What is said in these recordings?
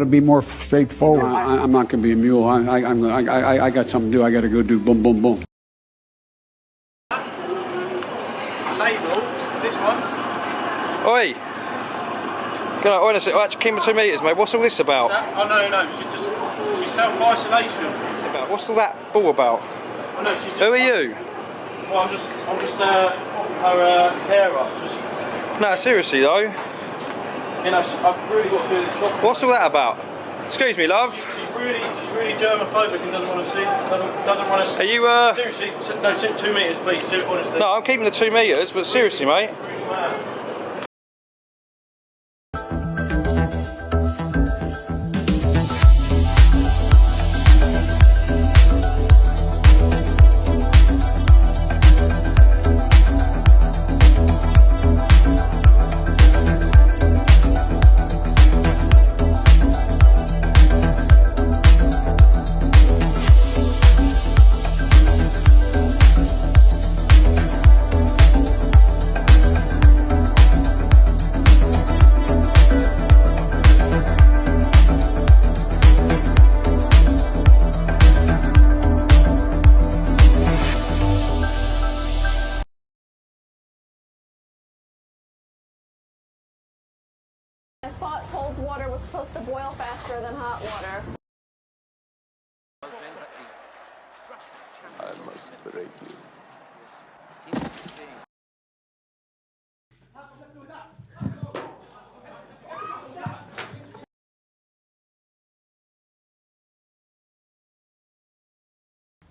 To be more straightforward. I'm not going to be a mule. I got something to do. I got to go do boom, boom, boom. Label, this one. Oi! Can I, wait a second, actually, keep me 2 metres, mate. What's all this about? Oh no, she's self-isolation. What's about? What's all that ball about? Oh, no, she's just, who are you? Well, I'm just her carer. No, seriously though. You know, I've really got to do this shopping. What's all that about? Excuse me, love. She's really germophobic and doesn't want to see. Doesn't want to. Are you Seriously, no, sit 2 metres, please. Honestly. No, I'm keeping the 2 metres, but seriously, mate. I thought cold water was supposed to boil faster than hot water. I must break you.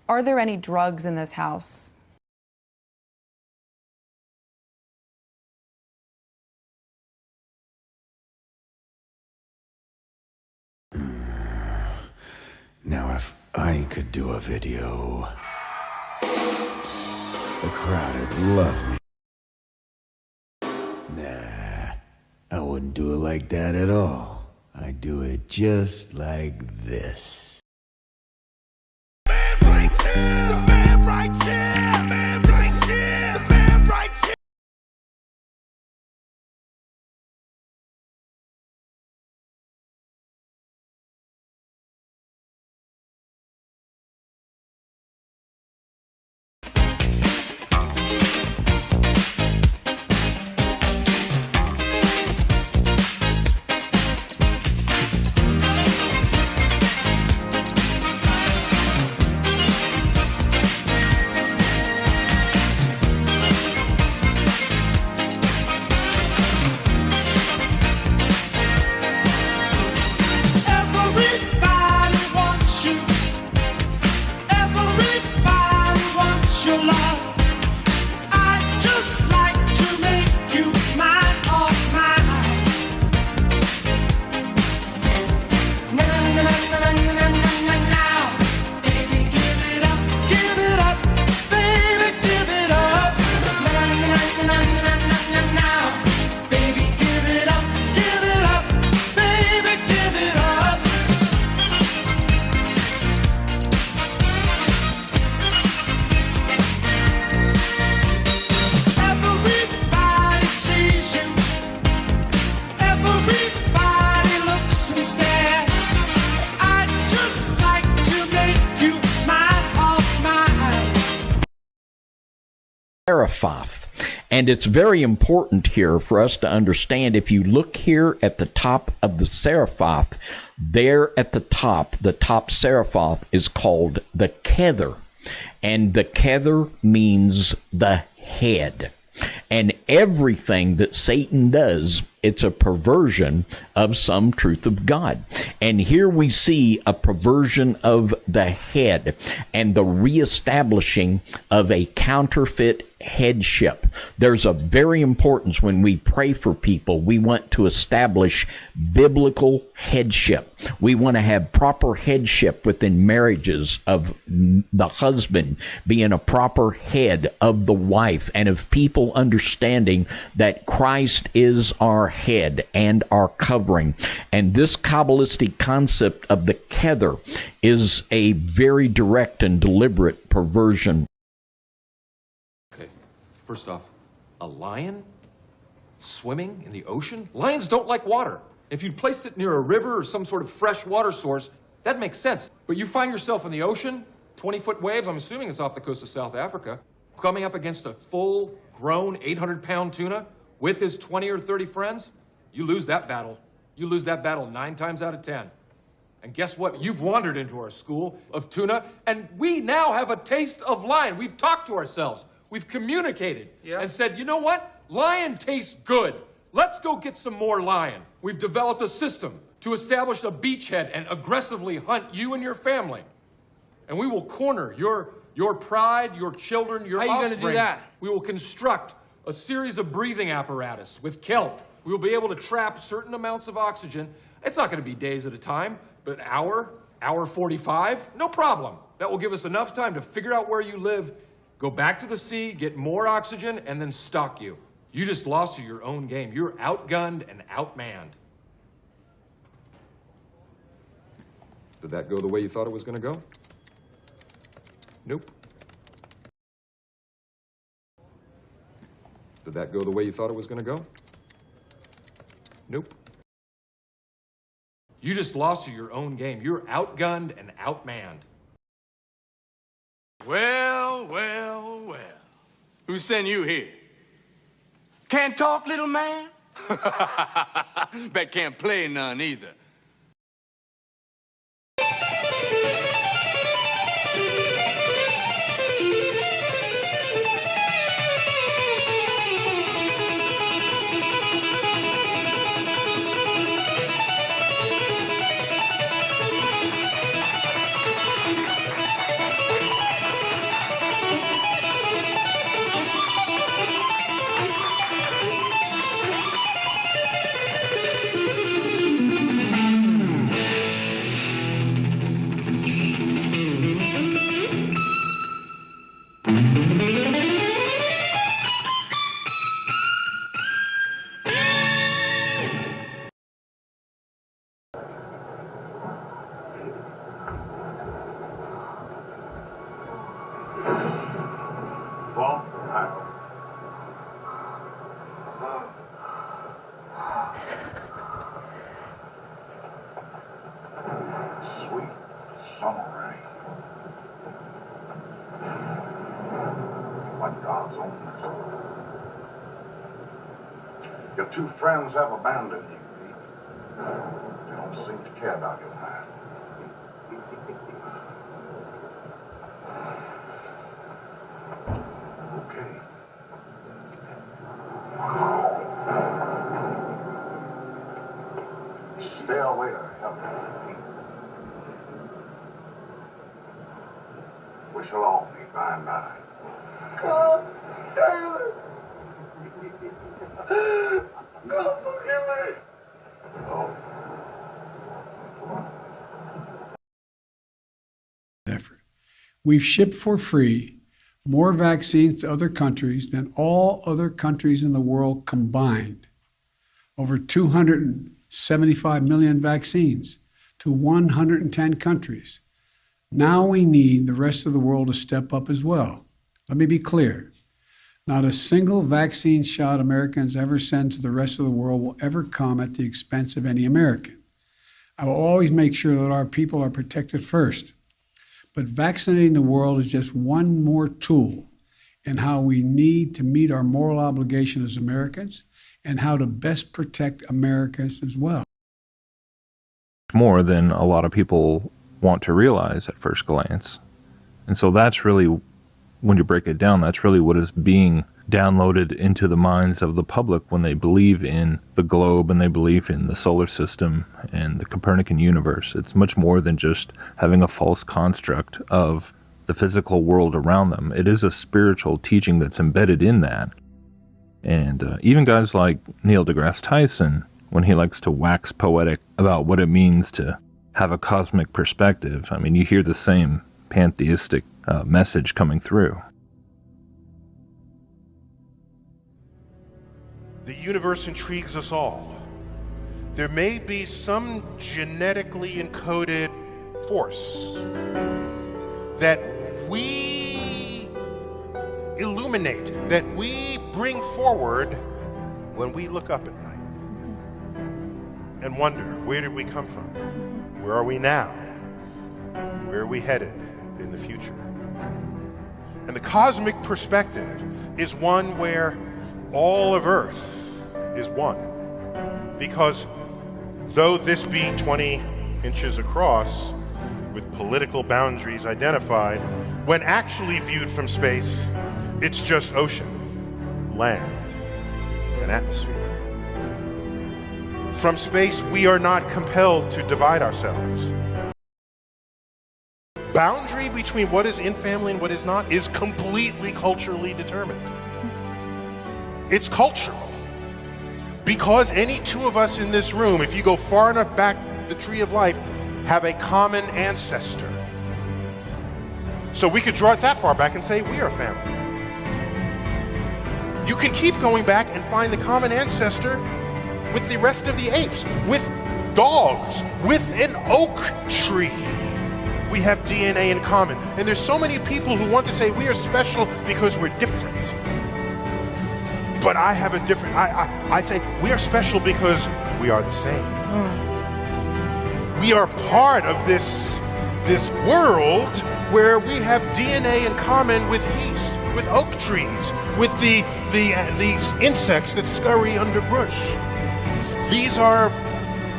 Are there any drugs in this house? Now if I could do a video, the crowd would love me. Nah, I wouldn't do it like that at all. I'd do it just like this. Man right here, man right here, man right here, man right here. Seraphoth. And it's very important here for us to understand, if you look here at the top of the Seraphoth, there at the top Seraphoth is called the Kether. And the Kether means the head. And everything that Satan does, it's a perversion of some truth of God. And here we see a perversion of the head and the reestablishing of a counterfeit headship. There's a very importance when we pray for people. We want to establish biblical headship. We want to have proper headship within marriages, of the husband being a proper head of the wife, and of people understanding that Christ is our head and our covering. And this Kabbalistic concept of the Kether is a very direct and deliberate perversion. Okay, first off, a lion swimming in the ocean? Lions don't like water. If you'd placed it near a river or some sort of fresh water source, that makes sense. But you find yourself in the ocean, 20-foot waves, I'm assuming it's off the coast of South Africa, coming up against a full-grown 800-pound tuna with his 20 or 30 friends, you lose that battle. You lose that battle 9 times out of 10. And guess what? You've wandered into our school of tuna, and we now have a taste of lion. We've talked to ourselves. We've communicated and said, you know what? Lion tastes good. Let's go get some more lion. We've developed a system to establish a beachhead and aggressively hunt you and your family. And we will corner your pride, your children, your offspring. How are you going to do that? We will construct a series of breathing apparatus with kelp. We will be able to trap certain amounts of oxygen. It's not going to be days at a time, but an hour 45, no problem. That will give us enough time to figure out where you live, go back to the sea, get more oxygen, and then stalk you. You just lost to your own game. You're outgunned and outmanned. Did that go the way you thought it was going to go? Nope. Did that go the way you thought it was going to go? Nope. You just lost to your own game. You're outgunned and outmanned. Well, well, well. Who sent you here? Can't talk, little man? Bet can't play none either. Sweet summer rain. Like God's own mercy. Your two friends have abandoned you, Pete. They don't seem to care about your man. Okay. Stay away to heaven. We shall all meet by and by. God damn it! God forgive me! Oh. Effort. We've shipped for free more vaccines to other countries than all other countries in the world combined. Over 275 million vaccines to 110 countries. Now we need the rest of the world to step up as well. Let me be clear. Not a single vaccine shot Americans ever send to the rest of the world will ever come at the expense of any American. I will always make sure that our people are protected first. But vaccinating the world is just one more tool in how we need to meet our moral obligation as Americans and how to best protect Americans as well. More than a lot of people want to realize at first glance. And so that's really, when you break it down, that's really what is being downloaded into the minds of the public when they believe in the globe and they believe in the solar system and the Copernican universe. It's much more than just having a false construct of the physical world around them. It is a spiritual teaching that's embedded in that. And even guys like Neil deGrasse Tyson, when he likes to wax poetic about what it means to have a cosmic perspective, I mean, you hear the same pantheistic message coming through. The universe intrigues us all. There may be some genetically encoded force that we illuminate, that we bring forward when we look up at night. and wonder, where did we come from? Where are we now? Where are we headed in the future? And the cosmic perspective is one where all of Earth is one. Because though this be 20 inches across, with political boundaries identified, when actually viewed from space, it's just ocean, land, and atmosphere. From space, we are not compelled to divide ourselves. Boundary between what is in family and what is not is completely culturally determined. It's cultural. Because any two of us in this room, if you go far enough back the tree of life, have a common ancestor. So we could draw it that far back and say we are family. You can keep going back and find the common ancestor with the rest of the apes, with dogs, with an oak tree. We have DNA in common. And there's so many people who want to say we are special because we're different. But I have a different, I say we are special because we are the same. We are part of this world where we have DNA in common with yeast, with oak trees, with these insects that scurry under brush.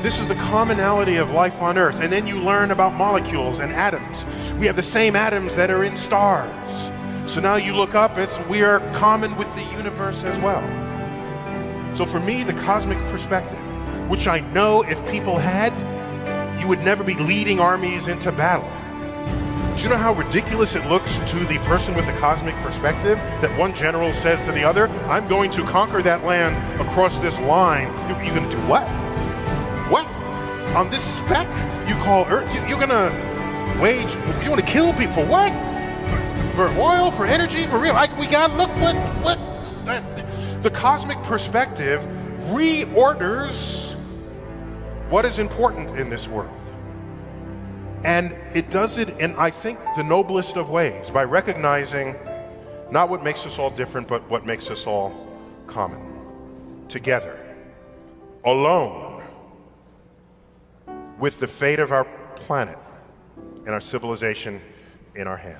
This is the commonality of life on Earth. And then you learn about molecules and atoms. We have the same atoms that are in stars. So now you look up, we are common with the universe as well. So for me, the cosmic perspective, which I know if people had, you would never be leading armies into battle. Do you know how ridiculous it looks to the person with the cosmic perspective that one general says to the other, I'm going to conquer that land across this line. You're going to do what? What? On this speck you call Earth? You're going to you want to kill people for what? For oil, for energy, for real? We got, look what the cosmic perspective reorders what is important in this world. And it does it in, I think, the noblest of ways, by recognizing not what makes us all different, but what makes us all common. Together, alone, with the fate of our planet and our civilization in our hands.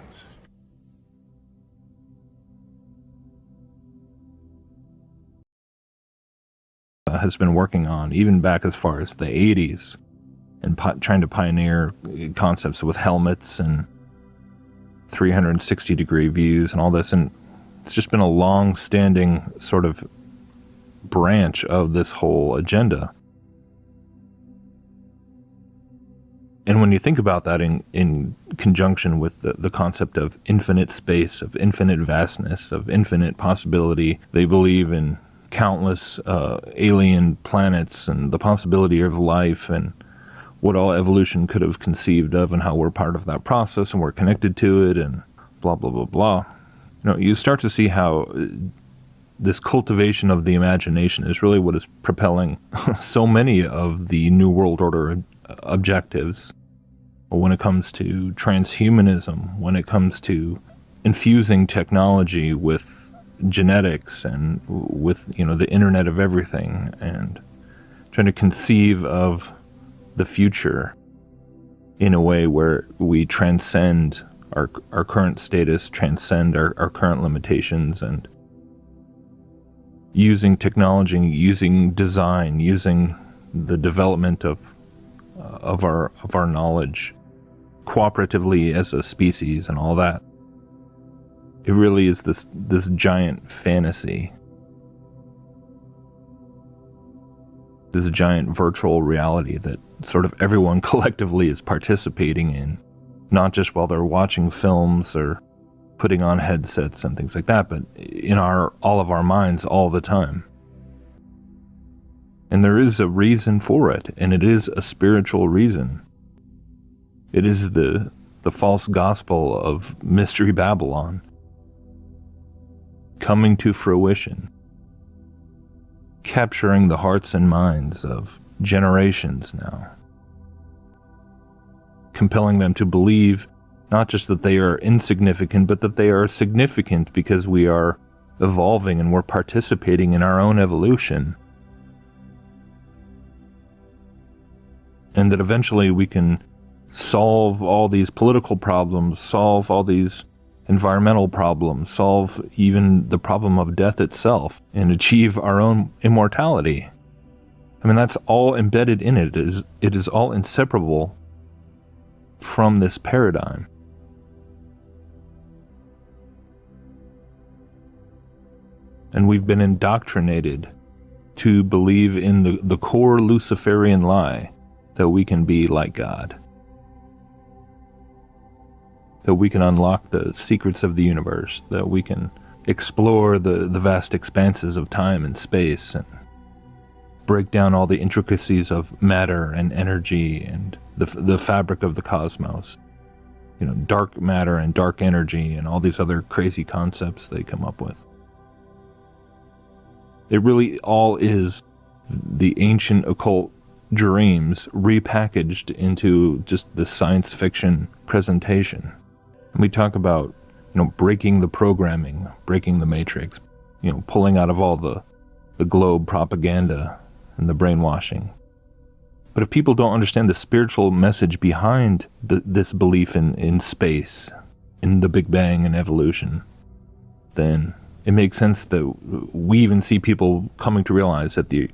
Has been working on, even back as far as the 80s, and trying to pioneer concepts with helmets and 360-degree views and all this. And it's just been a long-standing sort of branch of this whole agenda. And when you think about that in conjunction with the concept of infinite space, of infinite vastness, of infinite possibility, they believe in countless alien planets and the possibility of life and what all evolution could have conceived of and how we're part of that process and we're connected to it and blah, blah, blah, blah. You start to see how this cultivation of the imagination is really what is propelling so many of the New World Order objectives when it comes to transhumanism, when it comes to infusing technology with genetics and with the Internet of Everything, and trying to conceive of the future in a way where we transcend our current status, transcend our current limitations, and using technology, using design, using the development of our knowledge cooperatively as a species and all that. It really is this giant fantasy, this giant virtual reality that sort of everyone collectively is participating in, not just while they're watching films or putting on headsets and things like that, but in all of our minds all the time. And there is a reason for it, and it is a spiritual reason. It is the false gospel of Mystery Babylon coming to fruition, capturing the hearts and minds of generations now, compelling them to believe not just that they are insignificant, but that they are significant because we are evolving and we're participating in our own evolution. and that eventually we can solve all these political problems, solve all these environmental problems, solve even the problem of death itself, and achieve our own immortality. I mean, that's all embedded in it. It is all inseparable from this paradigm. And we've been indoctrinated to believe in the core Luciferian lie that we can be like God, that we can unlock the secrets of the universe, that we can explore the vast expanses of time and space and break down all the intricacies of matter and energy and the fabric of the cosmos. You know, dark matter and dark energy and all these other crazy concepts they come up with. It really all is the ancient occult dreams repackaged into just the science fiction presentation. And we talk about, you know, breaking the programming, breaking the matrix, you know, pulling out of all the globe propaganda and the brainwashing. But if people don't understand the spiritual message behind this belief in space, in the Big Bang and evolution, then it makes sense that we even see people coming to realize that the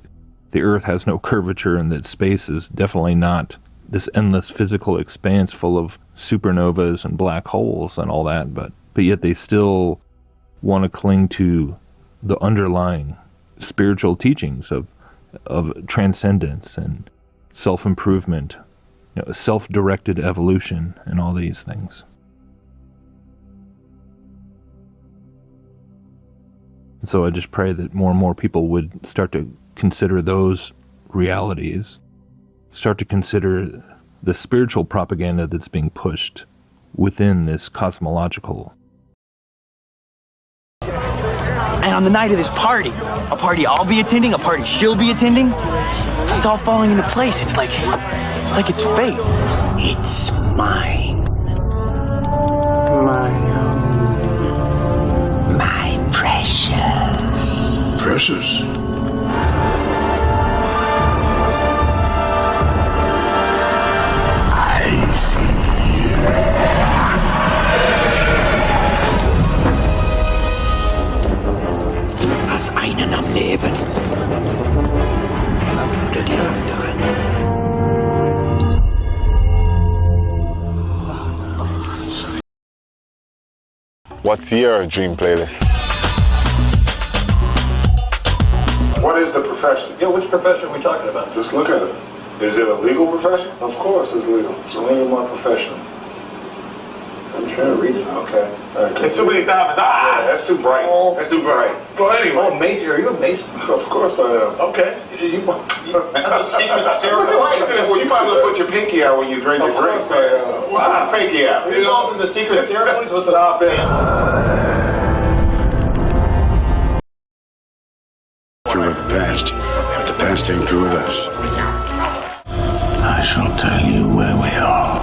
Earth has no curvature and that space is definitely not this endless physical expanse full of supernovas and black holes and all that, but yet they still want to cling to the underlying spiritual teachings of transcendence and self-improvement, you know, self-directed evolution and all these things. So I just pray that more and more people would start to consider those realities, start to consider the spiritual propaganda that's being pushed within this cosmological. And on the night of this party, a party I'll be attending, a party she'll be attending, it's all falling into place. It's like it's fate. It's mine. My own. My precious. Precious? I see. Lass einen am Leben. Blute die anderen. What's your dream playlist? What is the profession? Yeah, which profession are we talking about? Just look at it. Is it a legal profession? Of course it's legal. It's a name of my profession. I'm trying to read it. Okay. It's too many diamonds. Yeah, that's too bright. That's too bright. Go anyway. Oh, Mason, are you a Mason? Of course I am. Okay. You have a secret ceremony? Well, you might as well put your pinky out when you drink your drink. Put your pinky out. You're involved in the secret ceremonies? Stop it. Through with the past, but the past ain't through with us. I shall tell you where we are.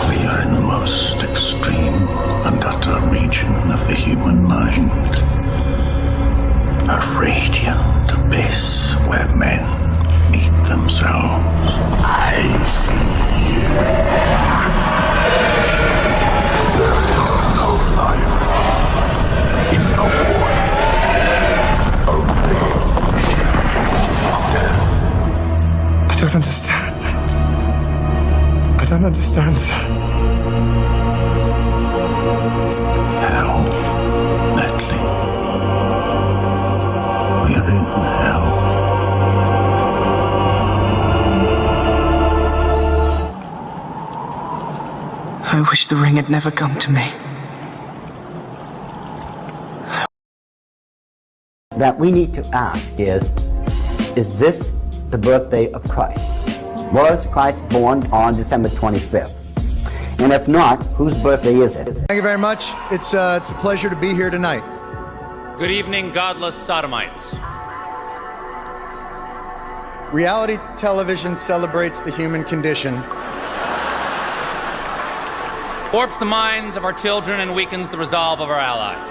We are in the most extreme and utter region of the human mind. A radiant abyss where men meet themselves. I see. There is no life in the void. Only death. I don't understand that. I don't understand, sir. Hell, Netley. We're in hell. I wish the ring had never come to me. That we need to ask is this the birthday of Christ? Was Christ born on December 25th? And if not, whose birthday is it? Thank you very much. It's a pleasure to be here tonight. Good evening, godless sodomites. Reality television celebrates the human condition. Warps the minds of our children and weakens the resolve of our allies.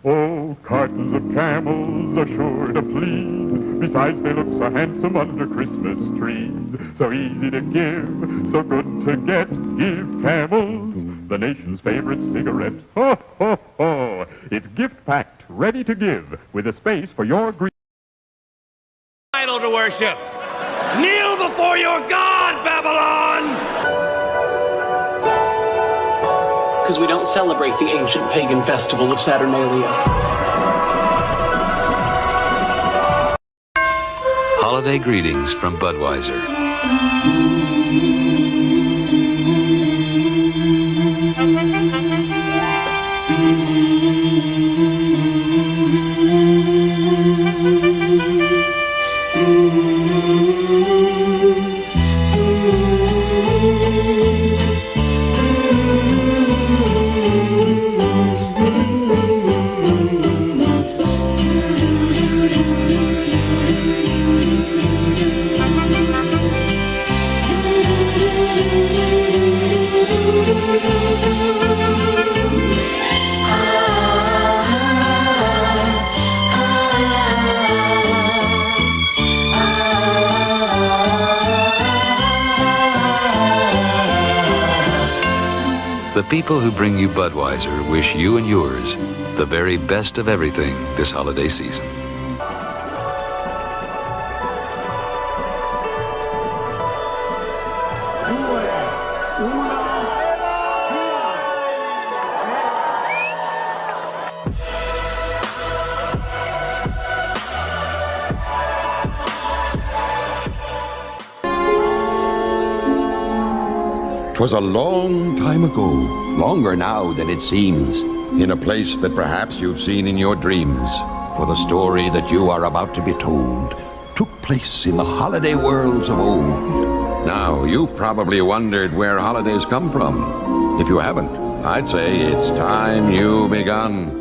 Oh, cartons of camels are sure to please. Besides, they look so handsome under Christmas trees. So easy to give, so good to get. Give camels the nation's favorite cigarette. Ho, ho, ho. It's gift-packed, ready to give, with a space for your green Idol to worship. Kneel before your God, Babylon! Because we don't celebrate the ancient pagan festival of Saturnalia. Holiday greetings from Budweiser. The people who bring you Budweiser wish you and yours the very best of everything this holiday season. "'Twas a long time ago, longer now than it seems, in a place that perhaps you've seen in your dreams. For the story that you are about to be told took place in the holiday worlds of old. Now, you've probably wondered where holidays come from. If you haven't, I'd say it's time you begun.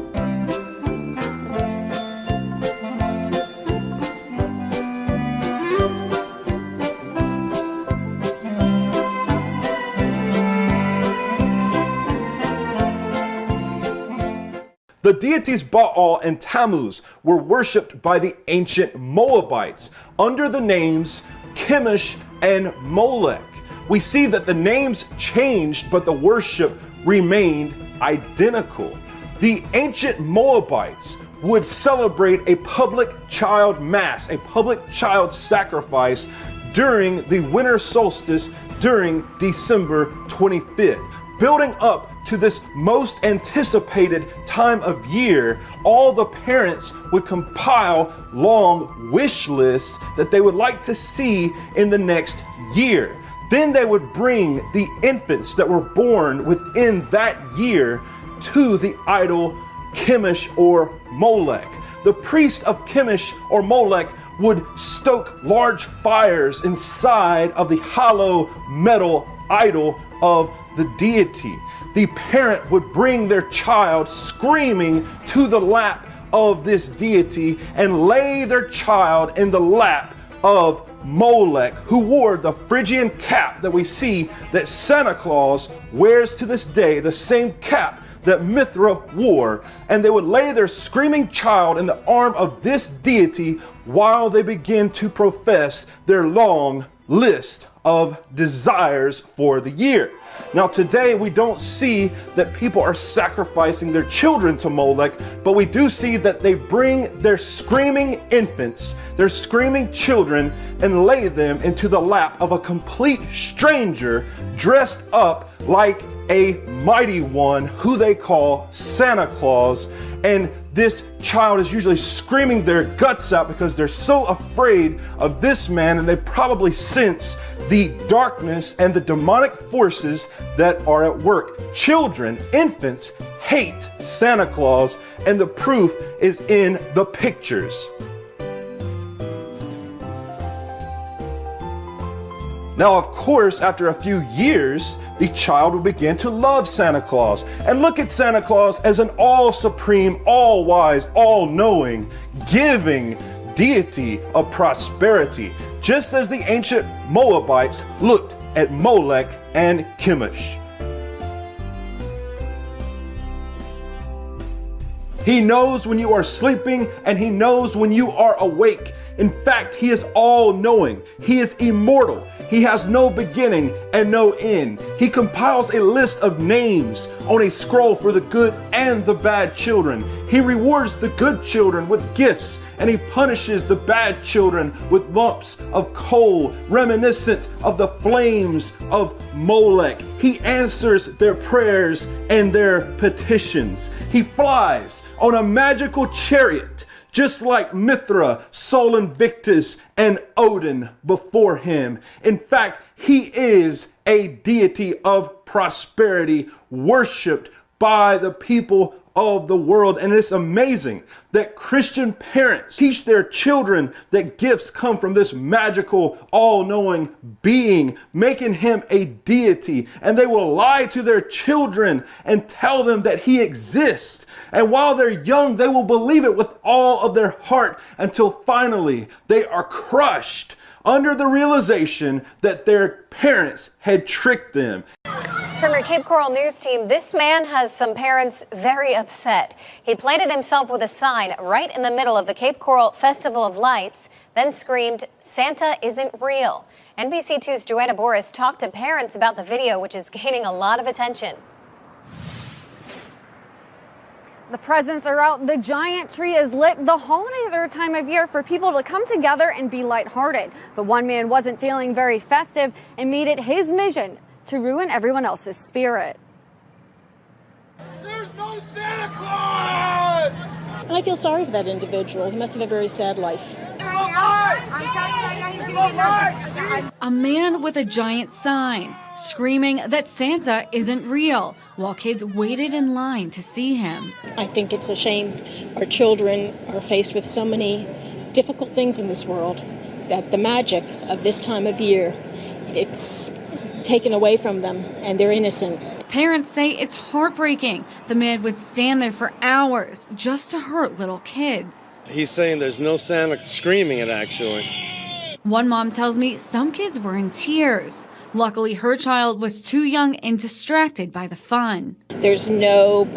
The deities Baal and Tammuz were worshipped by the ancient Moabites under the names Chemosh and Molech. We see that the names changed, but the worship remained identical. The ancient Moabites would celebrate a public child mass, a public child sacrifice during the winter solstice during December 25th. Building up to this most anticipated time of year, all the parents would compile long wish lists that they would like to see in the next year. Then they would bring the infants that were born within that year to the idol Chemosh or Molech. The priest of Chemosh or Molech would stoke large fires inside of the hollow metal idol of the deity. The parent would bring their child screaming to the lap of this deity and lay their child in the lap of Molech, who wore the Phrygian cap that we see that Santa Claus wears to this day, the same cap that Mithra wore. And they would lay their screaming child in the arm of this deity while they begin to profess their long list of desires for the year. Now today we don't see that people are sacrificing their children to Molech, but we do see that they bring their screaming infants, their screaming children, and lay them into the lap of a complete stranger dressed up like a mighty one who they call Santa Claus. And this child is usually screaming their guts out because they're so afraid of this man, and they probably sense the darkness and the demonic forces that are at work. Children, infants, hate Santa Claus, and the proof is in the pictures. Now, of course, after a few years, the child will begin to love Santa Claus and look at Santa Claus as an all-supreme, all-wise, all-knowing, giving deity of prosperity, just as the ancient Moabites looked at Molech and Chemosh. He knows when you are sleeping and he knows when you are awake. In fact, he is all-knowing. He is immortal. He has no beginning and no end. He compiles a list of names on a scroll for the good and the bad children. He rewards the good children with gifts, and he punishes the bad children with lumps of coal reminiscent of the flames of Molech. He answers their prayers and their petitions. He flies on a magical chariot, just like Mithra, Sol Invictus, and Odin before him. In fact, he is a deity of prosperity, worshipped by the people of the world. And it's amazing that Christian parents teach their children that gifts come from this magical, all-knowing being, making him a deity. And they will lie to their children and tell them that he exists. And while they're young, they will believe it with all of their heart until finally they are crushed under the realization that their parents had tricked them. From your Cape Coral News team, this man has some parents very upset. He planted himself with a sign right in the middle of the Cape Coral Festival of Lights, then screamed, "Santa isn't real." NBC2's Joanna Boris talked to parents about the video, which is gaining a lot of attention. The presents are out, the giant tree is lit. The holidays are a time of year for people to come together and be lighthearted. But one man wasn't feeling very festive and made it his mission to ruin everyone else's spirit. There's no Santa Claus! And I feel sorry for that individual. He must have a very sad life. A man with a giant sign screaming that Santa isn't real while kids waited in line to see him. I think it's a shame our children are faced with so many difficult things in this world that the magic of this time of year, it's taken away from them and they're innocent. Parents say it's heartbreaking. The man would stand there for hours just to hurt little kids. He's saying there's no Santa, screaming it actually. One mom tells me some kids were in tears. Luckily, her child was too young and distracted by the fun. There's no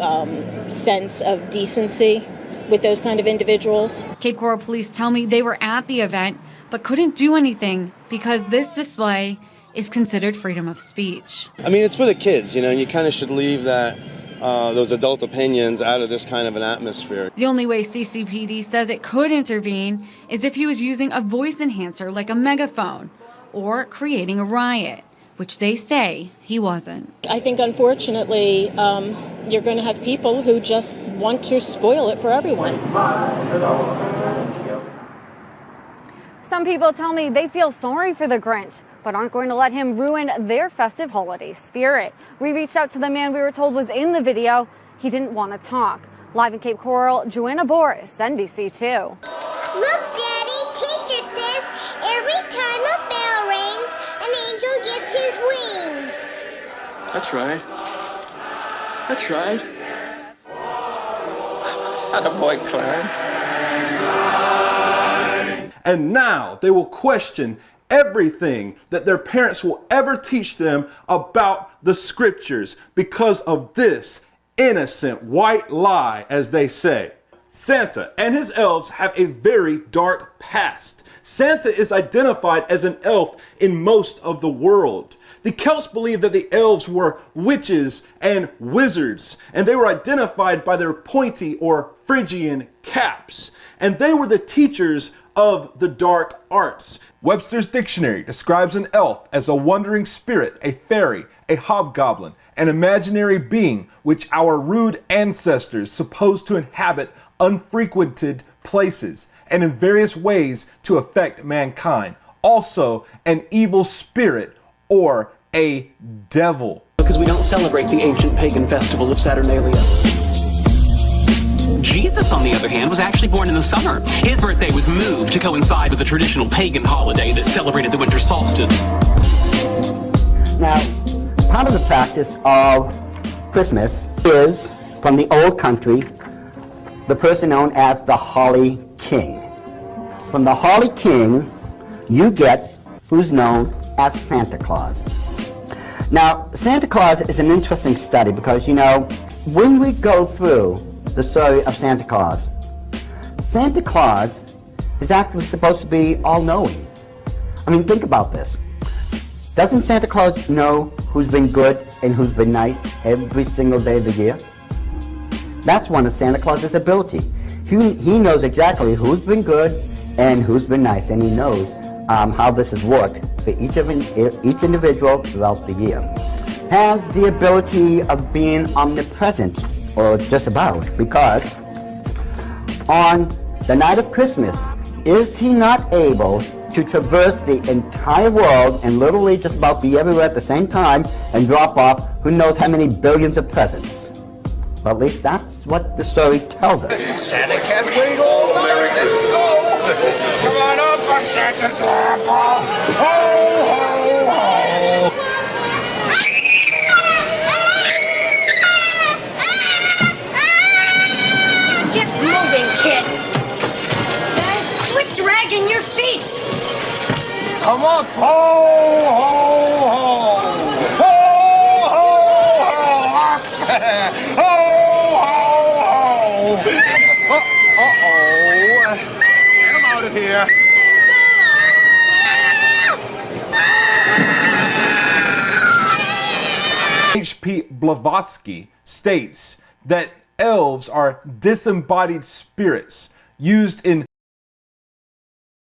sense of decency with those kind of individuals. Cape Coral police tell me they were at the event but couldn't do anything because this display is considered freedom of speech. I mean, it's for the kids, and you kind of should leave that those adult opinions out of this kind of an atmosphere. The only way CCPD says it could intervene is if he was using a voice enhancer like a megaphone or creating a riot, which they say he wasn't. I think, unfortunately, you're going to have people who just want to spoil it for everyone. Some people tell me they feel sorry for the Grinch, but aren't going to let him ruin their festive holiday spirit. We reached out to the man we were told was in the video. He didn't want to talk. Live in Cape Coral, Joanna Boris, NBC2. Look, Daddy, teacher says every time a bell rings, an angel gets his wings. That's right. That's right. Attaboy, Clarence. And now they will question everything that their parents will ever teach them about the scriptures because of this innocent white lie, as they say. Santa and his elves have a very dark past. Santa is identified as an elf in most of the world. The Celts believed that the elves were witches and wizards, and they were identified by their pointy or Phrygian caps. And they were the teachers of the dark arts. Webster's dictionary describes an elf as a wandering spirit, a fairy, a hobgoblin, an imaginary being which our rude ancestors supposed to inhabit unfrequented places and in various ways to affect mankind. Also, an evil spirit or a devil. Because we don't celebrate the ancient pagan festival of Saturnalia. Jesus, on the other hand, was actually born in the summer. His birthday was moved to coincide with the traditional pagan holiday that celebrated the winter solstice. Now, part of the practice of Christmas is, from the old country, the person known as the Holly King. From the Holly King, you get who's known as Santa Claus. Now, Santa Claus is an interesting study because, you know, when we go through the story of Santa Claus is actually supposed to be all-knowing. I mean, think about this. Doesn't Santa Claus know who's been good and who's been nice every single day of the year? That's one of Santa Claus's ability. He knows exactly who's been good and who's been nice, and he knows how this has worked for each individual throughout the year. Has the ability of being omnipresent, or just about, because on the night of Christmas, is he not able to traverse the entire world and literally just about be everywhere at the same time and drop off who knows how many billions of presents? Well, at least that's what the story tells us. Santa can't wait all night. Let's go. Come on up, I'm Santa's lap. Ho, ho, ho. Get moving, kid. Quit dragging your feet. Come up. Ho, ho, ho. Ho, ho, ho. Ho, ho, ho. Uh-oh. Get him out of here. H.P. Blavatsky states that elves are disembodied spirits used in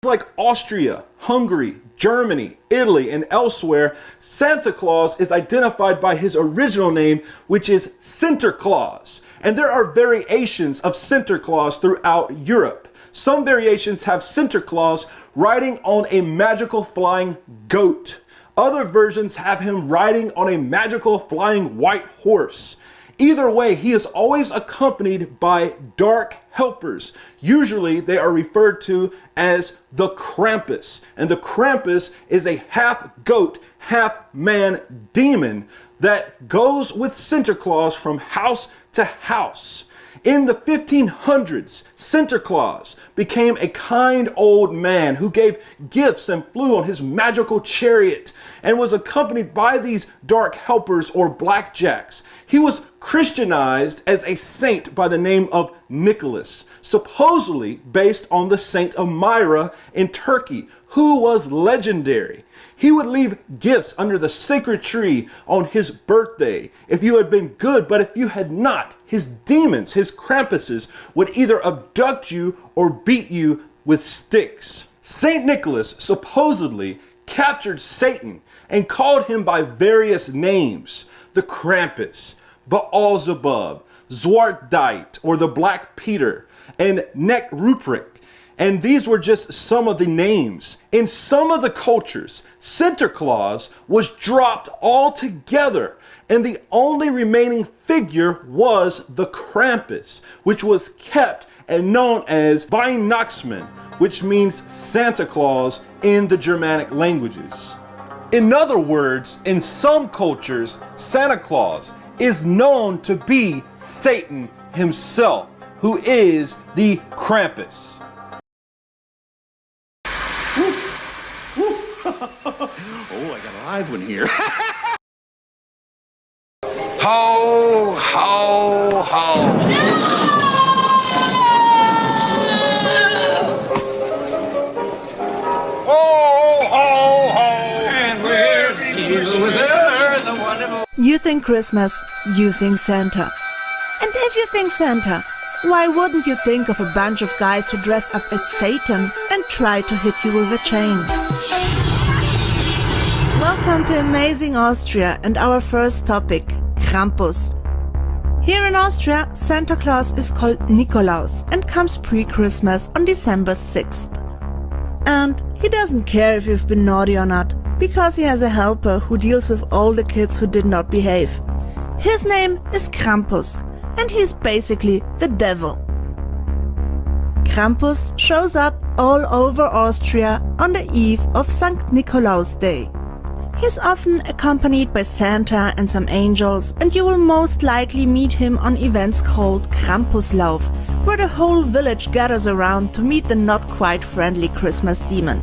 like Austria, Hungary, Germany, Italy, and elsewhere. Santa Claus is identified by his original name, which is Sinterklaas. And there are variations of Sinterklaas throughout Europe. Some variations have Sinterklaas riding on a magical flying goat. Other versions have him riding on a magical flying white horse. Either way, he is always accompanied by dark helpers. Usually they are referred to as the Krampus. And the Krampus is a half goat, half man demon that goes with Sinterklaas from house to house. In the 1500s, Sinterklaas became a kind old man who gave gifts and flew on his magical chariot and was accompanied by these dark helpers or blackjacks. He was Christianized as a saint by the name of Nicholas, supposedly based on the saint of Myra in Turkey, who was legendary. He would leave gifts under the sacred tree on his birthday if you had been good, but if you had not, his demons, his Krampuses, would either abduct you or beat you with sticks. Saint Nicholas supposedly captured Satan and called him by various names: the Krampus, Baalzebub, Zwartdeit, or the Black Peter, and Neck Ruprecht. And these were just some of the names. In some of the cultures, Sinterklaas was dropped altogether, and the only remaining figure was the Krampus, which was kept and known as Weihnachtsmann, which means Santa Claus in the Germanic languages. In other words, in some cultures, Santa Claus is known to be Satan himself, who is the Krampus. Oh, I got a live one here. Ho, ho, ho. Ho, ho, ho. And we're the wonderful. You think Christmas, you think Santa. And if you think Santa, why wouldn't you think of a bunch of guys who dress up as Satan and try to hit you with a chain? Welcome to Amazing Austria and our first topic, Krampus. Here in Austria, Santa Claus is called Nikolaus and comes pre-Christmas on December 6th. And he doesn't care if you've been naughty or not, because he has a helper who deals with all the kids who did not behave. His name is Krampus, and he's basically the devil. Krampus shows up all over Austria on the eve of St. Nikolaus Day. He's often accompanied by Santa and some angels, and you will most likely meet him on events called Krampuslauf, where the whole village gathers around to meet the not quite friendly Christmas demon.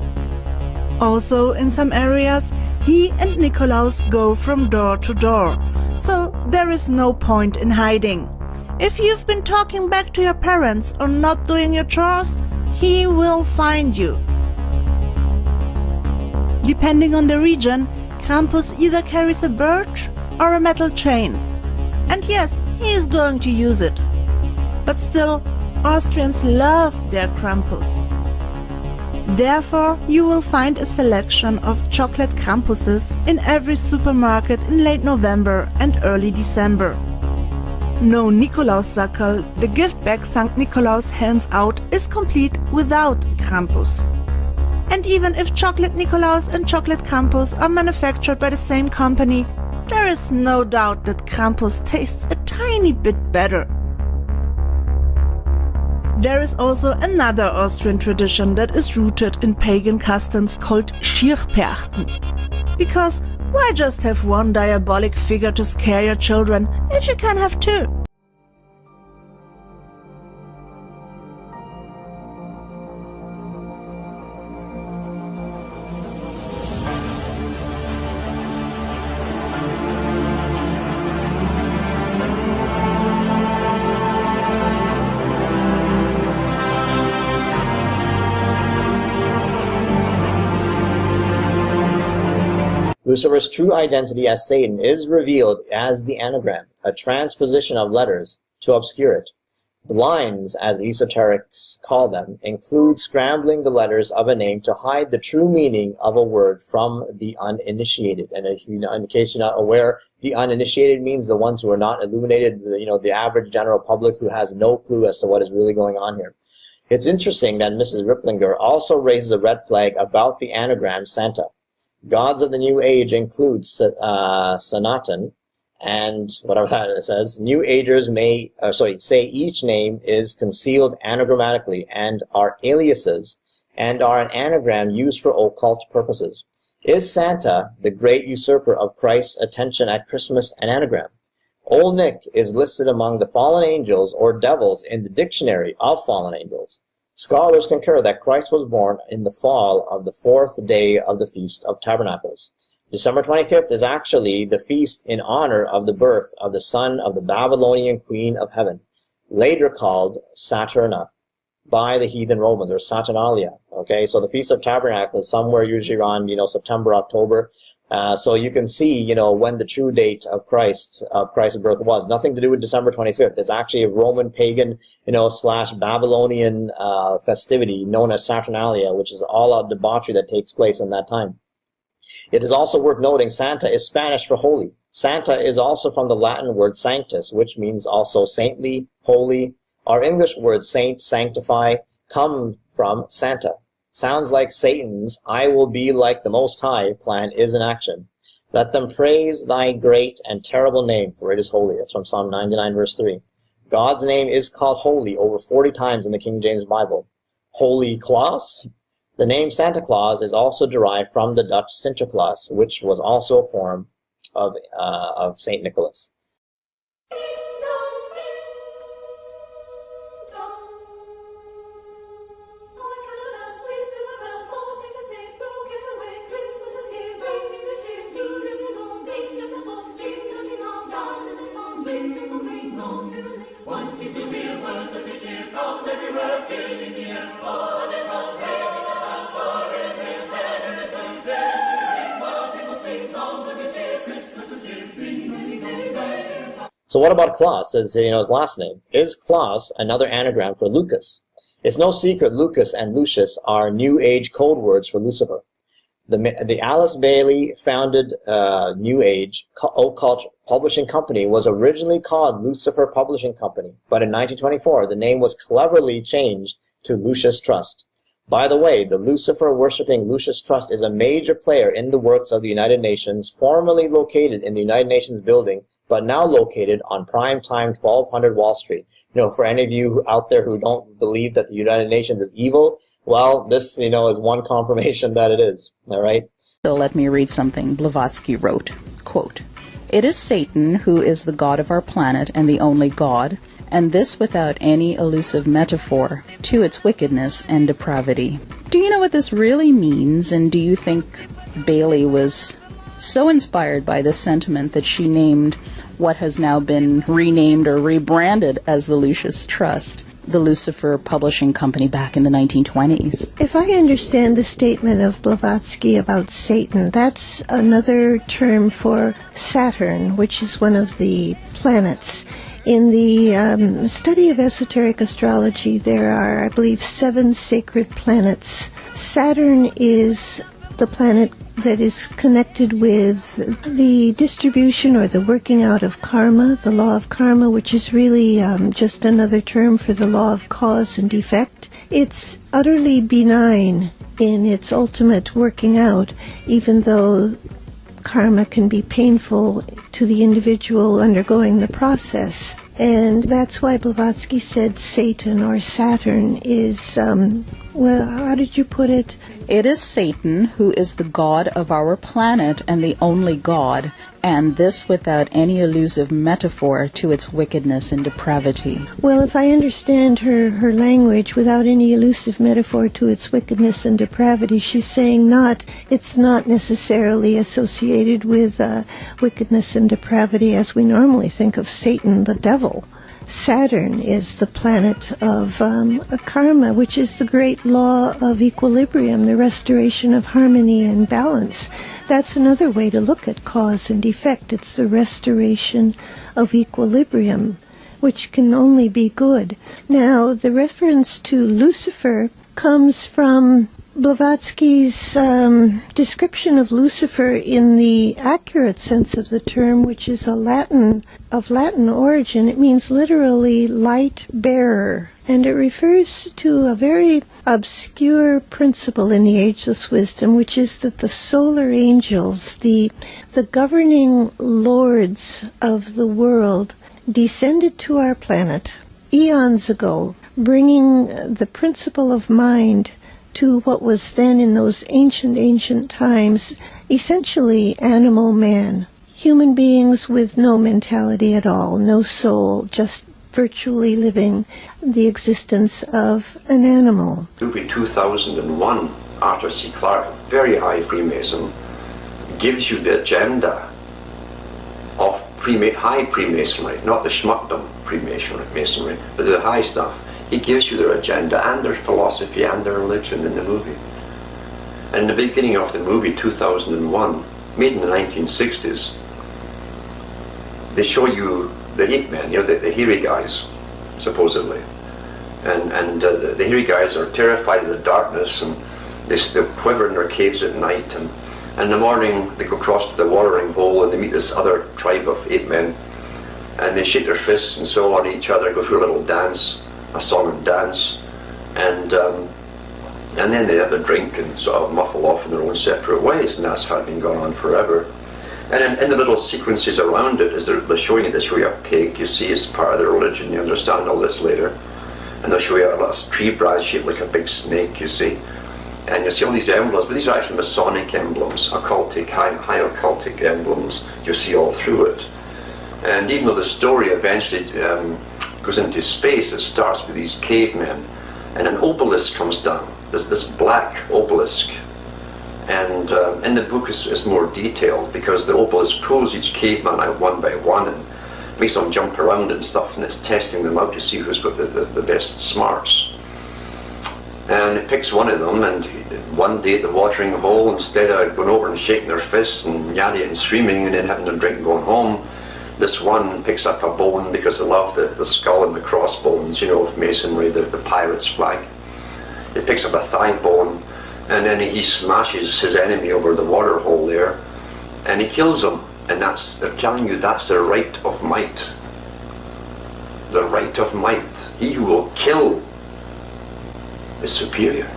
Also, in some areas, he and Nikolaus go from door to door, so there is no point in hiding. If you've been talking back to your parents or not doing your chores, he will find you. Depending on the region, Krampus either carries a birch or a metal chain. And yes, he is going to use it. But still, Austrians love their Krampus. Therefore, you will find a selection of chocolate Krampuses in every supermarket in late November and early December. No Nikolaussackerl, the gift bag St. Nikolaus hands out, is complete without Krampus. And even if chocolate Nikolaus and chocolate Krampus are manufactured by the same company, there is no doubt that Krampus tastes a tiny bit better. There is also another Austrian tradition that is rooted in pagan customs called Schierperchten. Because why just have one diabolic figure to scare your children if you can have two? Lucifer's true identity as Satan is revealed as the anagram, a transposition of letters to obscure it. Blinds, as esoterics call them, include scrambling the letters of a name to hide the true meaning of a word from the uninitiated. And in case you're not aware, the uninitiated means the ones who are not illuminated, the average general public who has no clue as to what is really going on here. It's interesting that Mrs. Ripplinger also raises a red flag about the anagram Santa. Gods of the New Age include Sanatan, and whatever that says. New Agers say each name is concealed anagrammatically and are aliases, and are an anagram used for occult purposes. Is Santa, the great usurper of Christ's attention at Christmas, an anagram? Old Nick is listed among the fallen angels or devils in the Dictionary of Fallen Angels. Scholars concur that Christ was born in the fall of the 4th day of the Feast of Tabernacles. December 25th is actually the feast in honor of the birth of the son of the Babylonian Queen of Heaven, later called Saturna by the heathen Romans, or Saturnalia. Okay, so the Feast of Tabernacles is somewhere usually around, September, October. So you can see, when the true date of Christ's birth was. Nothing to do with December 25th. It's actually a Roman pagan, / Babylonian festivity known as Saturnalia, which is all out debauchery that takes place in that time. It is also worth noting Santa is Spanish for holy. Santa is also from the Latin word sanctus, which means also saintly, holy. Our English words saint, sanctify, come from Santa. Sounds like Satan's "I will be like the Most High" plan is in action. Let them praise thy great and terrible name, for it is holy. That's from Psalm 99, verse 3. God's name is called holy over 40 times in the King James Bible. Holy Claus? The name Santa Claus is also derived from the Dutch Sinterklaas, which was also a form of Saint Nicholas. So what about Claus, as his last name? Is Claus another anagram for Lucas? It's no secret Lucas and Lucius are New Age code words for Lucifer. The Alice Bailey founded New Age occult publishing company was originally called Lucifer Publishing Company, but in 1924 the name was cleverly changed to Lucius Trust. By the way, the Lucifer-worshipping Lucius Trust is a major player in the works of the United Nations, formerly located in the United Nations building but now located on prime time 1200 Wall Street. For any of you out there who don't believe that the United Nations is evil, well, this, is one confirmation that it is. All right? So let me read something Blavatsky wrote. Quote, "It is Satan who is the god of our planet and the only god, and this without any elusive metaphor to its wickedness and depravity." Do you know what this really means, and do you think Bailey was so inspired by this sentiment that she named what has now been renamed or rebranded as the Lucius Trust, the Lucifer Publishing Company, back in the 1920s? If I understand the statement of Blavatsky about Satan, that's another term for Saturn, which is one of the planets. In the study of esoteric astrology, there are, I believe, 7 sacred planets. Saturn is the planet that is connected with the distribution or the working out of karma, the law of karma, which is really just another term for the law of cause and effect. It's utterly benign in its ultimate working out, even though karma can be painful to the individual undergoing the process. And that's why Blavatsky said Satan or Saturn is, how did you put it? It is Satan who is the god of our planet and the only god, and this without any elusive metaphor to its wickedness and depravity. Well, if I understand her language, without any elusive metaphor to its wickedness and depravity, she's saying it's not necessarily associated with wickedness and depravity as we normally think of Satan, the devil. Saturn is the planet of karma, which is the great law of equilibrium, the restoration of harmony and balance. That's another way to look at cause and effect. It's the restoration of equilibrium, which can only be good. Now, the reference to Lucifer comes from Blavatsky's description of Lucifer in the accurate sense of the term, which is of Latin origin. It means literally light bearer, and it refers to a very obscure principle in the ageless wisdom, which is that the solar angels, the governing lords of the world, descended to our planet eons ago, bringing the principle of mind to what was then in those ancient times essentially animal man. Human beings with no mentality at all, no soul, just virtually living the existence of an animal. Movie 2001, Arthur C. Clarke, very high Freemason, gives you the agenda of high Freemasonry, not the schmuckdom Freemasonry, but the high stuff. He gives you their agenda and their philosophy and their religion in the movie. And in the beginning of the movie 2001, made in the 1960s, they show you the ape men, the hairy guys, supposedly. And the hairy guys are terrified of the darkness, and they still quiver in their caves at night. And in the morning, they go across to the watering hole and they meet this other tribe of ape men. And they shake their fists and so on at each other, go through a little dance, a song and dance, and then they have a drink and sort of muffle off in their own separate ways, and that's how it's been going on forever. And in the little sequences around it, as they're showing it, they show you a pig, you see, as part of their religion. You understand all this later. And they'll show you a little tree branch shaped like a big snake, you see. And you see all these emblems, but these are actually Masonic emblems, occultic, high occultic emblems. You see all through it. And even though the story eventually goes into space, it starts with these cavemen, and an obelisk comes down, this black obelisk. And in the book is more detailed, because the obelisk pulls each caveman out one by one and makes them jump around and stuff, and it's testing them out to see who's got the best smarts. And it picks one of them, and one day at the watering hole, instead of going over and shaking their fists and yelling and screaming and then having a drink and going home, this one picks up a bone, because they love the skull and the crossbones, of Masonry, the pirate's flag. He picks up a thigh bone, and then he smashes his enemy over the water hole there, and he kills him. And they're telling you that's the right of might. The right of might. He who will kill is superior.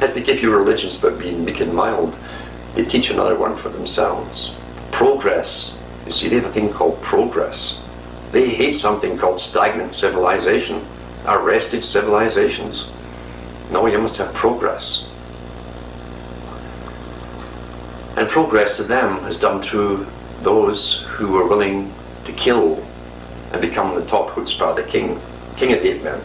As they give you religions about being meek and mild, they teach another one for themselves. Progress. You see, they have a thing called progress. They hate something called stagnant civilization, arrested civilizations. No, you must have progress. And progress to them is done through those who are willing to kill and become the top chutzpah, the king of the ape men.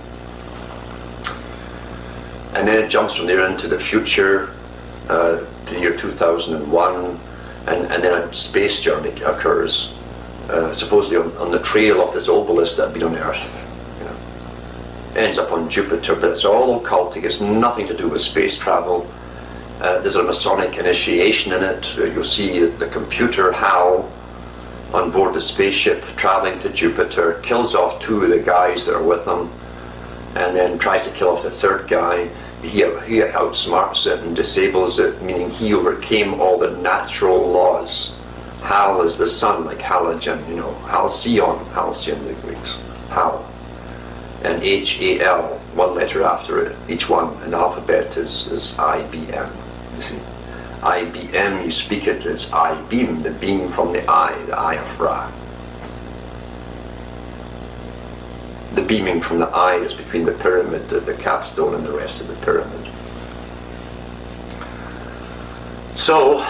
And then it jumps from there into the future, to the year 2001, and then a space journey occurs, supposedly on the trail of this obelisk that had been on Earth. You know, ends up on Jupiter, but it's all occultic. It's nothing to do with space travel. There's a Masonic initiation in it. You'll see the computer HAL on board the spaceship traveling to Jupiter, kills off 2 of the guys that are with them, and then tries to kill off the 3rd guy. He outsmarts it and disables it, meaning he overcame all the natural laws. HAL is the sun, like halogen, you know, halcyon the Greeks, HAL. And HAL, 1 letter after it, each one in the alphabet is IBM, you see. IBM, you speak it, it's I-beam, the beam from the eye of Ra. The beaming from the eye is between the pyramid, the capstone, and the rest of the pyramid. So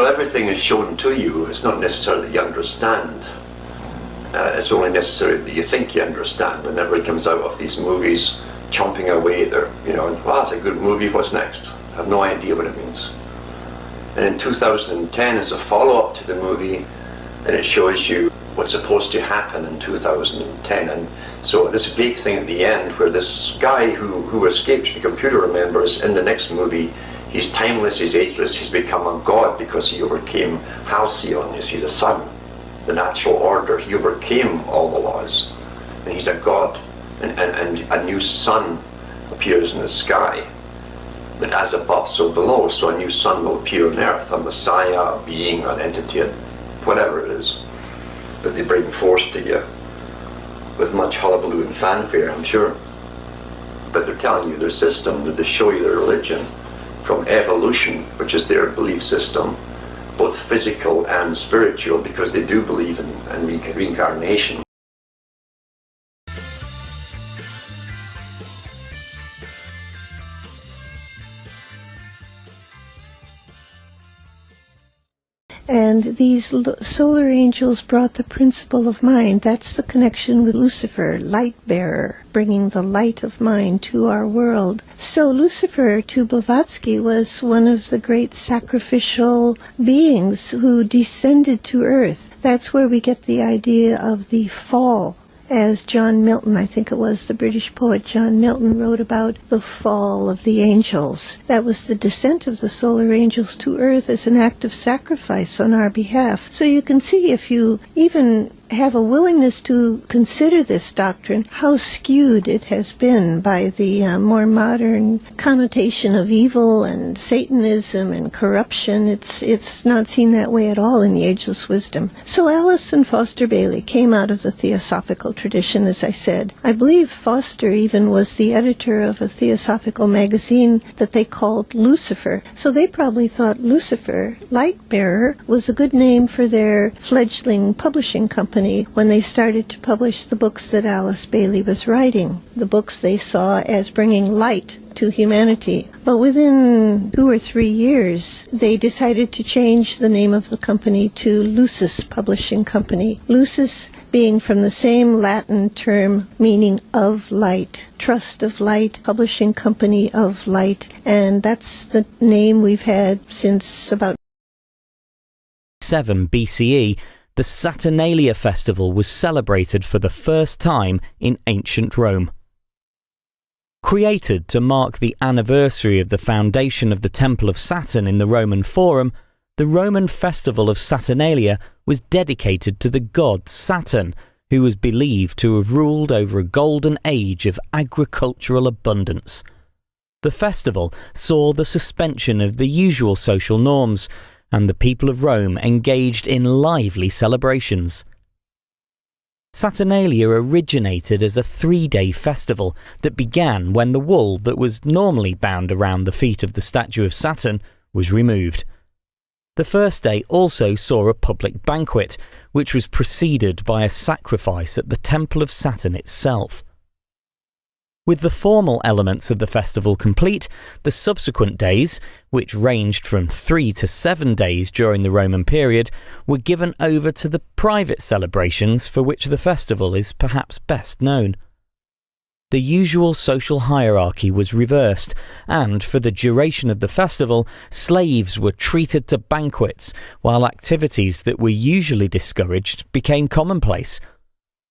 everything is shown to you. It's not necessary that you understand. It's only necessary that you think you understand. And everybody comes out of these movies chomping away there, you know, and, wow, it's a good movie, what's next? I have no idea what it means. And in 2010, as a follow-up to the movie, and it shows you what's supposed to happen in 2010. And so this big thing at the end where this guy who escaped the computer, remembers, in the next movie, he's timeless, he's ageless, he's become a god because he overcame Halcyon, you see, the sun, the natural order. He overcame all the laws, and he's a god. And a new sun appears in the sky. But as above, so below. So a new sun will appear on earth, a messiah, a being, an entity, whatever it is that they bring forth to you with much hullabaloo and fanfare, I'm sure. But they're telling you their system, that they show you their religion from evolution, which is their belief system, both physical and spiritual, because they do believe in reincarnation. And these solar angels brought the principle of mind. That's the connection with Lucifer, light bearer, bringing the light of mind to our world. So Lucifer, to Blavatsky, was one of the great sacrificial beings who descended to earth. That's where we get the idea of the fall. As John Milton, I think it was the British poet John Milton, wrote about the fall of the angels. That was the descent of the solar angels to earth as an act of sacrifice on our behalf. So you can see, if you even have a willingness to consider this doctrine, how skewed it has been by the more modern connotation of evil and Satanism and corruption. It's not seen that way at all in the Ageless Wisdom. So Alice and Foster Bailey came out of the Theosophical tradition, as I said. I believe Foster even was the editor of a Theosophical magazine that they called Lucifer. So they probably thought Lucifer, light bearer, was a good name for their fledgling publishing company when they started to publish the books that Alice Bailey was writing, the books they saw as bringing light to humanity. But within 2 or 3 years, they decided to change the name of the company to Lucis Publishing Company. Lucis being from the same Latin term meaning of light, trust of light, publishing company of light, and that's the name we've had since about 7 BCE. The Saturnalia festival was celebrated for the first time in ancient Rome. Created to mark the anniversary of the foundation of the Temple of Saturn in the Roman Forum, the Roman festival of Saturnalia was dedicated to the god Saturn, who was believed to have ruled over a golden age of agricultural abundance. The festival saw the suspension of the usual social norms, and the people of Rome engaged in lively celebrations. Saturnalia originated as a 3-day festival that began when the wool that was normally bound around the feet of the statue of Saturn was removed. The first day also saw a public banquet, which was preceded by a sacrifice at the Temple of Saturn itself. With the formal elements of the festival complete, the subsequent days, which ranged from 3 to 7 days during the Roman period, were given over to the private celebrations for which the festival is perhaps best known. The usual social hierarchy was reversed, and for the duration of the festival, slaves were treated to banquets, while activities that were usually discouraged became commonplace.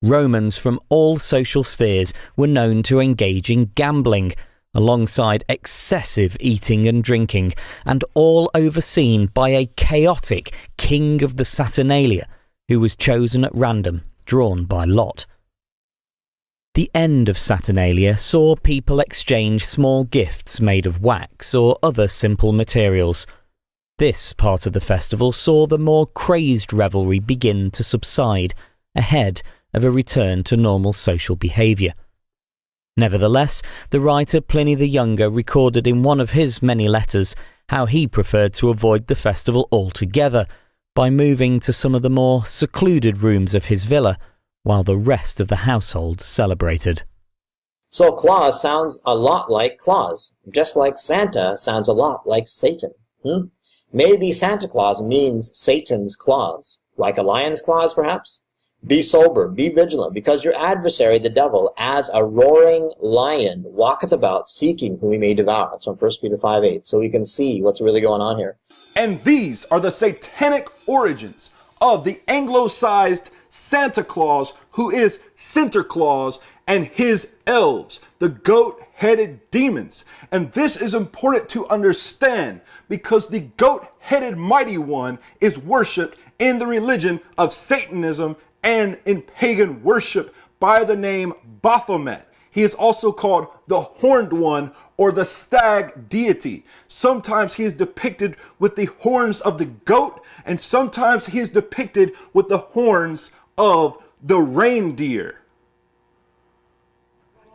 Romans from all social spheres were known to engage in gambling, alongside excessive eating and drinking, and all overseen by a chaotic king of the Saturnalia, who was chosen at random, drawn by lot. The end of Saturnalia saw people exchange small gifts made of wax or other simple materials. This part of the festival saw the more crazed revelry begin to subside, ahead of a return to normal social behaviour. Nevertheless, the writer Pliny the Younger recorded in one of his many letters how he preferred to avoid the festival altogether by moving to some of the more secluded rooms of his villa, while the rest of the household celebrated. So Claus sounds a lot like Claus, just like Santa sounds a lot like Satan. Maybe Santa Claus means Satan's claws, like a lion's claws perhaps? Be sober, be vigilant, because your adversary, the devil, as a roaring lion, walketh about seeking whom he may devour. That's from 1 Peter 5:8, so we can see what's really going on here. And these are the satanic origins of the anglicized Santa Claus, who is Sinterklaas, and his elves, the goat-headed demons. And this is important to understand because the goat-headed mighty one is worshipped in the religion of Satanism and in pagan worship by the name Baphomet. He is also called the Horned One or the Stag Deity. Sometimes he is depicted with the horns of the goat, and sometimes he is depicted with the horns of the reindeer.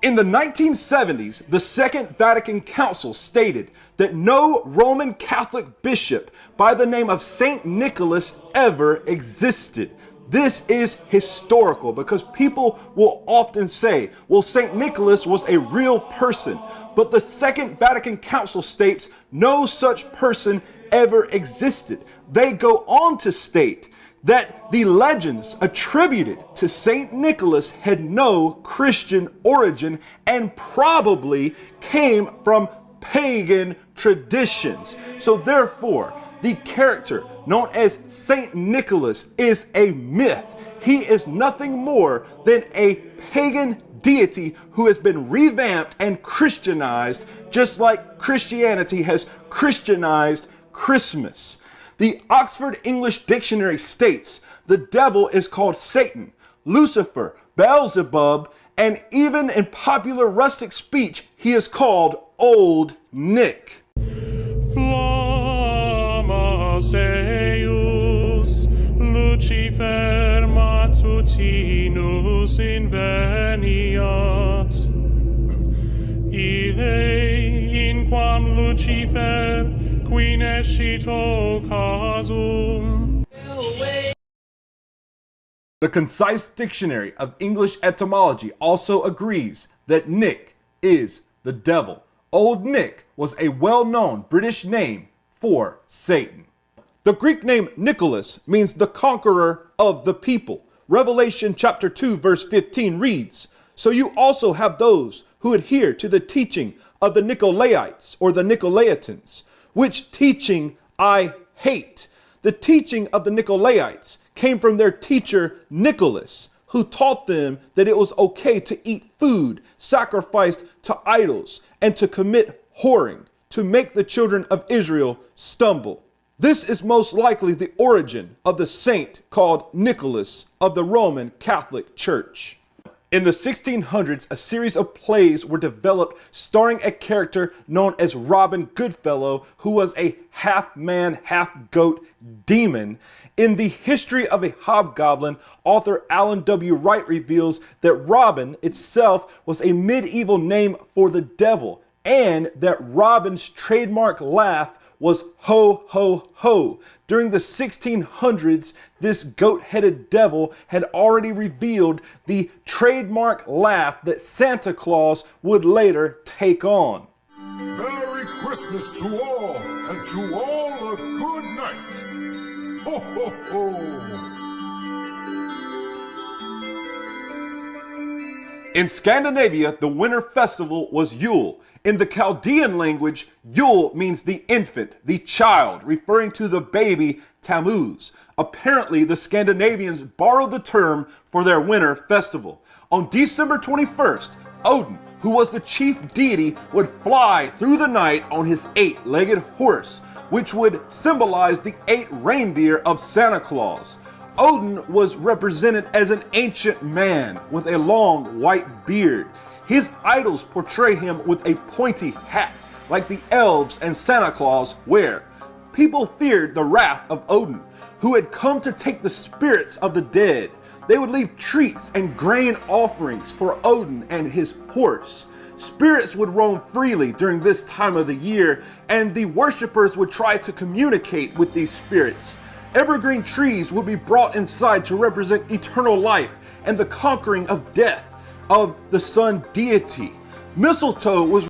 In the 1970s, the Second Vatican Council stated that no Roman Catholic bishop by the name of Saint Nicholas ever existed. This is historical because people will often say, well, Saint Nicholas was a real person, but the Second Vatican Council states no such person ever existed. They go on to state that the legends attributed to Saint Nicholas had no Christian origin and probably came from pagan traditions. So therefore, the character known as Saint Nicholas is a myth. He is nothing more than a pagan deity who has been revamped and Christianized, just like Christianity has Christianized Christmas. The Oxford English Dictionary states the devil is called Satan, Lucifer, Beelzebub, and even in popular rustic speech, he is called Old Nick. Eius Lucifer matutinus inveniat Ille inquam Lucifer qui nescito casum. The Concise Dictionary of English Etymology also agrees that Nick is the devil. Old Nick was a well-known British name for Satan. The Greek name Nicholas means the conqueror of the people. Revelation chapter 2 verse 15 reads, "So you also have those who adhere to the teaching of the Nicolaitans or the Nicolaitans, which teaching I hate." The teaching of the Nicolaitans came from their teacher Nicholas, who taught them that it was okay to eat food sacrificed to idols and to commit whoring, to make the children of Israel stumble. This is most likely the origin of the saint called Nicholas of the Roman Catholic Church. In the 1600s, a series of plays were developed starring a character known as Robin Goodfellow, who was a half-man, half-goat demon. In The History of a Hobgoblin, author Alan W. Wright reveals that Robin itself was a medieval name for the devil, and that Robin's trademark laugh was ho, ho, ho. During the 1600s, this goat-headed devil had already revealed the trademark laugh that Santa Claus would later take on. Merry Christmas to all, and to all a good night. Ho, ho, ho. In Scandinavia, the winter festival was Yule. In the Chaldean language, Yule means the infant, the child, referring to the baby Tammuz. Apparently, the Scandinavians borrowed the term for their winter festival. On December 21st, Odin, who was the chief deity, would fly through the night on his 8-legged horse, which would symbolize the 8 reindeer of Santa Claus. Odin was represented as an ancient man with a long white beard. His idols portray him with a pointy hat, like the elves and Santa Claus wear. People feared the wrath of Odin, who had come to take the spirits of the dead. They would leave treats and grain offerings for Odin and his horse. Spirits would roam freely during this time of the year, and the worshippers would try to communicate with these spirits. Evergreen trees would be brought inside to represent eternal life and the conquering of death of the sun deity. Mistletoe was